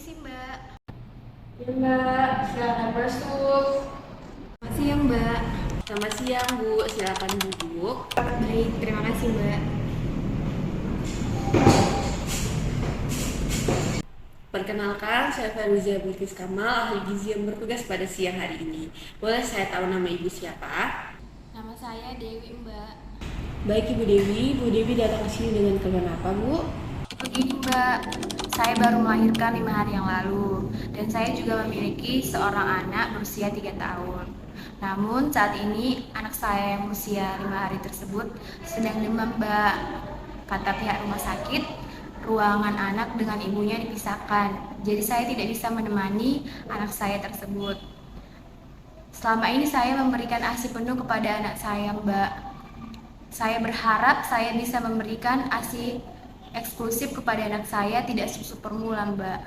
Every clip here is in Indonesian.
Permisi Mbak. Ya Mbak, silakan masuk. Selamat siang Mbak. Selamat siang Bu, silakan duduk. Baik, terima kasih Mbak. Perkenalkan, saya Faruza Bilkis Kamal, ahli gizi yang bertugas pada siang hari ini. Boleh saya tahu nama Ibu siapa? Nama saya Dewi Mbak. Baik Ibu Dewi datang ke sini dengan keluhan apa Bu? Begini Mbak, saya baru melahirkan 5 hari yang lalu dan saya juga memiliki seorang anak berusia 3 tahun. Namun saat ini anak saya yang berusia 5 hari tersebut sedang demam Mbak. Kata pihak rumah sakit, ruangan anak dengan ibunya dipisahkan. Jadi saya tidak bisa menemani anak saya tersebut. Selama ini saya memberikan ASI penuh kepada anak saya Mbak. Saya berharap saya bisa memberikan ASI eksklusif kepada anak saya, tidak susu formula Mbak.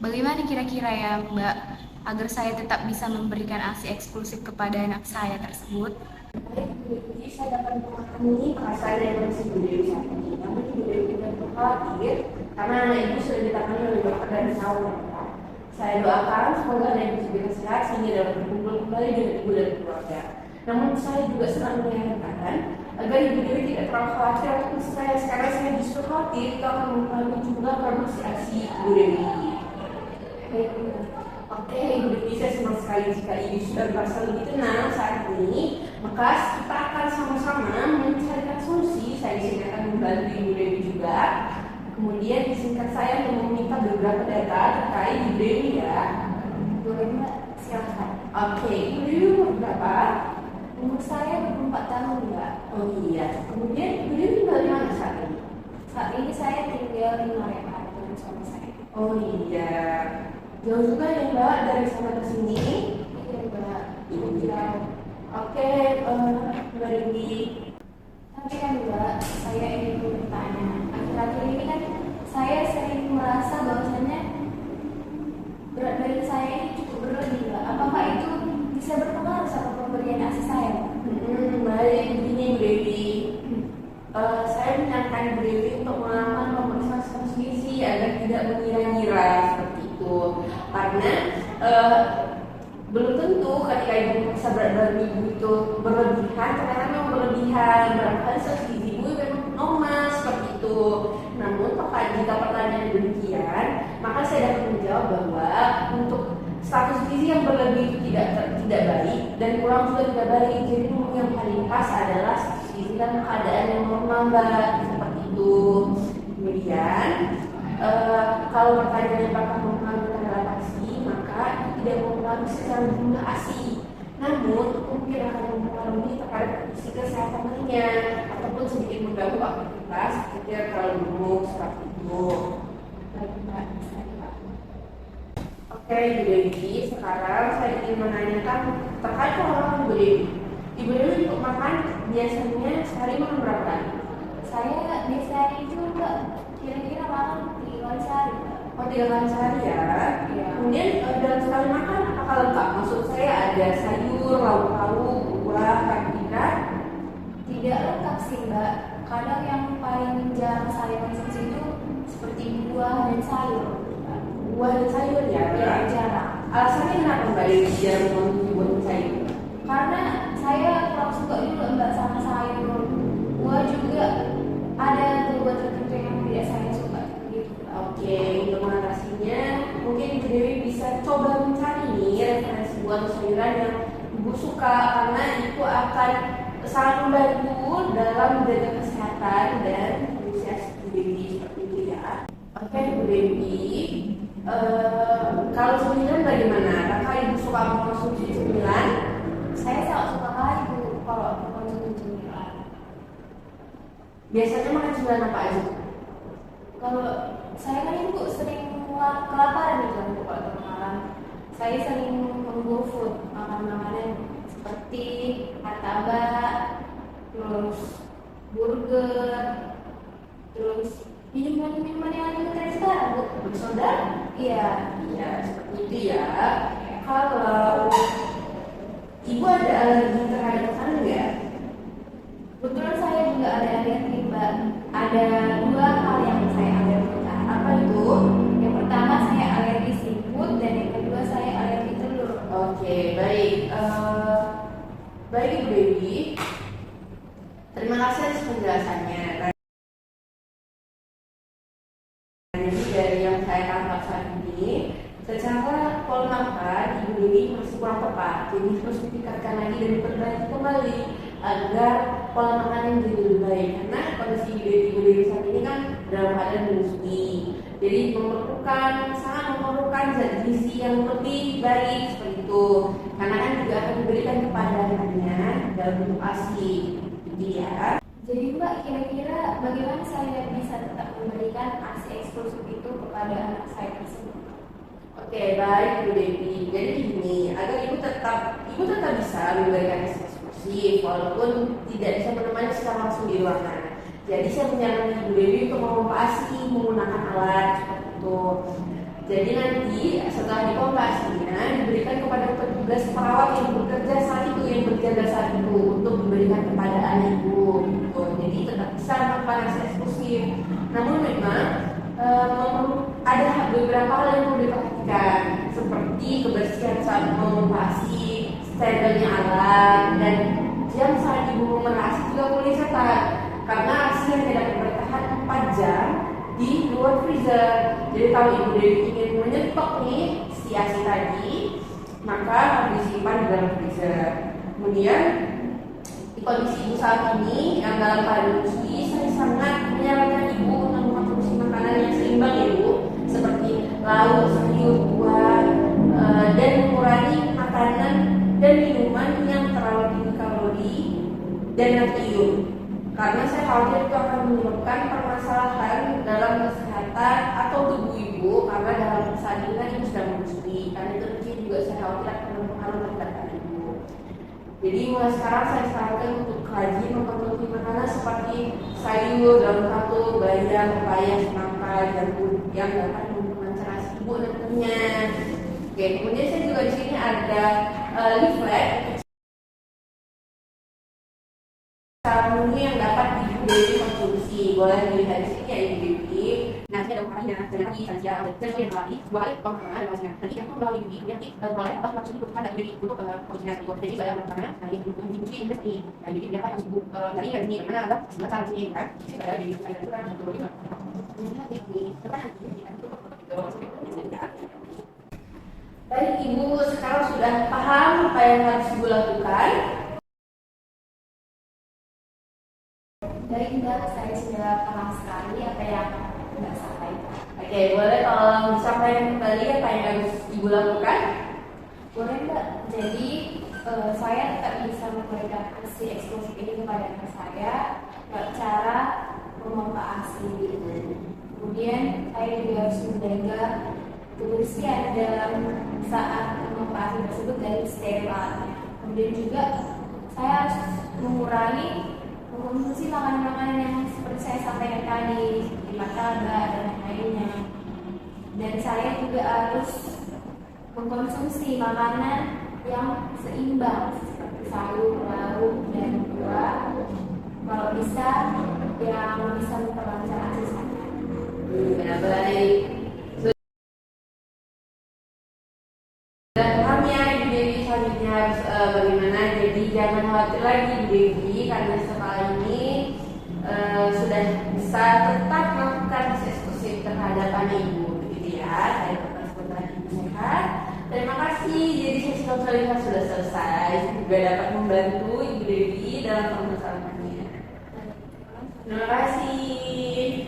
Bagaimana kira-kira ya Mbak, agar saya tetap bisa memberikan ASI eksklusif kepada anak saya tersebut? Jadi saya dapat memahami perasaan yang masih Ibu Dewi saat ini. Namun Ibu Dewi tidak perlu khawatir karena anak Ibu sudah ditangani oleh dokter dan perawat. Saya doakan semoga anak Ibu segera sehat sehingga dapat berkumpul kembali dengan Ibu dan keluarga. Namun saya juga selalu mengingatkan agar Ibu Dewi tidak terlalu khawatir ataupun stres karena saya justru khawatir itu akan mempengaruhi jumlah produksi ASI Ibu Dewi. Oke, Ibu Dewi, saya senang sekali jika Ibu sudah merasa lebih tenang saat ini. Maka kita akan sama-sama mencarikan solusi. Saya di sini akan membantu Ibu Dewi juga. Kemudian izinkan saya untuk meminta beberapa data terkait Ibu Dewi ya. Boleh Mbak, silakan. Oke, Ibu Dewi umur berapa? Umur saya 24 tahun Mbak. Oh iya. Kemudian Ibu Dewi tinggal di mana saat ini? Saat ini saya tinggal di Norepa dengan suami saya. Oh iya. Jauh juga ya Mbak dari sana ke sini? Iya Mbak. Iya. Oke, Mbak Dewi. Tapi kan Mbak, saya ingin bertanya. Akhir-akhir ini kan saya sering merasa bahwasannya berat badan saya ini cukup berlebih Mbak. Apakah itu bisa berpengaruh sama pemberian ASI saya? Baik, begini Bu Dewi. Saya menyarankan Bu Dewi untuk melakukan pemeriksaan status gizi agar tidak mengira-ngira seperti itu. Karena belum tentu ketika ibu merasa berat badan ibu itu berlebihan, ternyata memang berlebihan. Barangkali status gizi ibu memang normal seperti itu. Namun jika pertanyaan demikian, maka saya dapat menjawab bahwa untuk status gizi yang berlebih itu tidak baik dan kurang juga tidak baik. Jadi yang paling pas adalah status gizi dan keadaan yang normal Mbak, seperti itu. Kemudian kalau pertanyaannya apakah mempengaruhi kadar ASI, maka itu tidak mempengaruhi secara jumlah ASI. Namun mungkin akan mempengaruhi terhadap kondisi kesehatan lainnya ataupun sedikit mengganggu aktivitas seperti terlalu gemuk seperti itu. Baik Mbak. Oke, Ibu Dewi, sekarang saya ingin menanyakan terkait pengalaman Ibu Dewi. Ibu Dewi untuk makan biasanya sehari makan berapa kali? Saya biasanya itu Mbak, kira-kira makan 3 kali sehari Mbak. Oh, 3 kali sehari ya? Iya. Kemudian dalam sekali makan apakah lengkap? Maksud saya ada sayur, lauk pauk, buah, karbohidrat? Tidak lengkap sih Mbak. Kadang yang paling jarang saya konsumsi itu seperti buah dan sayur Mbak. Buah dan sayur ya? Ya, jarang. Alasannya kenapa Mbak Dewi jarang mengonsumsi buah dan sayur? Karena saya kurang suka juga Mbak sama sayur. Buah juga ada buah tertentu yang tidak saya suka gitu. Oke, untuk mengatasinya mungkin Ibu Dewi bisa coba mencari nih referensi buah atau sayuran yang Ibu suka karena itu akan sangat membantu dalam menjaga kesehatan dan nutrisi Ibu Dewi seperti itu ya. Oke, Ibu Dewi, kalau cemilan bagaimana? Apakah Ibu suka mengkonsumsi cemilan? Saya sangat suka kali Bu kalau mengkonsumsi cemilan. Biasanya makan cemilan apa aja? Kalau saya kan ibu sering kelaparan gitu Bu kalau tengah malam. Saya sering menggo-food makan makanan seperti martabak, terus burger, terus minuman yang lagi ngetren sekarang Bu. Bersoda? Iya. Iya, seperti itu ya. Kalau Ibu ada alergi terhadap makanan nggak? Kebetulan saya juga ada alergi Mbak. Ada 2 hal yang saya alergi. Apa itu? Yang pertama saya alergi baik. Baik Ibu Dewi, terima kasih atas penjelasannya. Jadi dari yang saya tangkap saat ini, secara pola makan Ibu Dewi masih kurang tepat. Jadi terus ditingkatkan lagi dan diperbaiki kembali agar pola makan yang jadi lebih baik. Karena kondisi Ibu Dewi saat ini kan dalam keadaan menyusui. Jadi sangat memerlukan zat gizi yang lebih baik seperti itu. Karena kan juga akan diberikan kepada anaknya dalam bentuk ASI, gitu ya. Jadi Mbak, kira-kira bagaimana saya bisa tetap memberikan ASI eksklusif itu kepada anak saya tersebut? Oke, baik Ibu Dewi. Jadi gini, agar ibu tetap bisa memberikan ASI eksklusif walaupun tidak bisa menemani secara langsung di ruangan. Jadi saya menyarankan Ibu Dewi untuk memompa ASI menggunakan alat seperti itu. Jadi nanti setelah dipompa ASI-nya diberikan kepada petugas perawat yang bekerja saat itu, yang berjaga saat itu untuk diberikan kepada anak ibu. Gitu. Jadi tetap bisa melakukan ASI eksklusif. Namun memang ada beberapa hal yang perlu diperhatikan seperti kebersihan saat memompa ASI, sterilnya alat, dan jam saat ibu memerah ASI juga perlu dicatat. Karena ASI yang tidak bertahan 4 jam di luar freezer. Jadi kalau Ibu Dewi ingin menyetok nih si ASI tadi, maka harus disimpan di dalam freezer. Kemudian di kondisi ibu saat ini yang dalam keadaan menyusui, saya sangat menyarankan ibu untuk mengkonsumsi makanan yang seimbang ya Bu, seperti lauk, sayur, buah, dan mengurangi makanan dan minuman yang terlalu tinggi kalori dan natrium. Karena saya khawatir itu akan menyebabkan permasalahan dalam kesehatan atau tubuh ibu, karena dalam saat ini kan ibu sedang menyusui. Karena itu mungkin juga saya khawatir akan mempengaruhi kesehatan ibu. Jadi mulai sekarang saya sarankan untuk rajin mengkonsumsi makanan seperti sayur, daun satu, bayam, pepaya, semangka, jagung yang dapat memancarasi ibu nantinya. Oke, kemudian saya juga di sini ada leaflet menu yang dapat Ibu Dewi konsumsi. Boleh dilihat di sini ya Ibu Dewi. Nah, saya ada ukurannya dan lagi saja dan yang lagi boleh pengalaman bahasanya. Nanti aku melalui Ibu Dewi nanti boleh apa maksudnya untuk pada Ibu Dewi untuk koordinasi. Jadi saya bertanya, nah Ibu Dewi ini seperti Ibu Dewi apa yang Ibu dari ini mana ada sebentar sini kan? Ini ada di ada ukuran untuk juga. Ini depan baik Ibu, sekarang sudah paham apa yang harus Ibu lakukan? Baik Mbak, saya sudah paham sekali apa yang Mbak sampaikan. Oke, boleh tolong disampaikan kembali apa yang harus Ibu lakukan? Boleh Mbak, jadi saya tetap bisa memberikan ASI eksklusif ini kepada anak saya lewat cara memompa ASI. Kemudian saya juga harus menjaga kebersihan dalam saat memompa ASI tersebut dari steril alatnya. Kemudian juga saya harus mengurangi mengkonsumsi makanan-makanan yang seperti saya sampaikan tadi, seperti martabak dan lain-lainnya. Dan saya juga harus mengkonsumsi makanan yang seimbang seperti sayur, lauk, dan buah. Kalau bisa, yang bisa memperlancar ASI saya. Baik. Sudah paham ya Ibu Dewi selanjutnya harus bagaimana. Jadi jangan khawatir lagi Ibu Dewi, karena setelah ini sudah bisa tetap melakukan ASI eksklusif terhadap anak Ibu, begitu ya. Saya tetap sebentar Ibu sehat. Terima kasih. Jadi sesi konsultasi sudah selesai. Juga dapat membantu Ibu Dewi dalam permasalahannya. Terima kasih.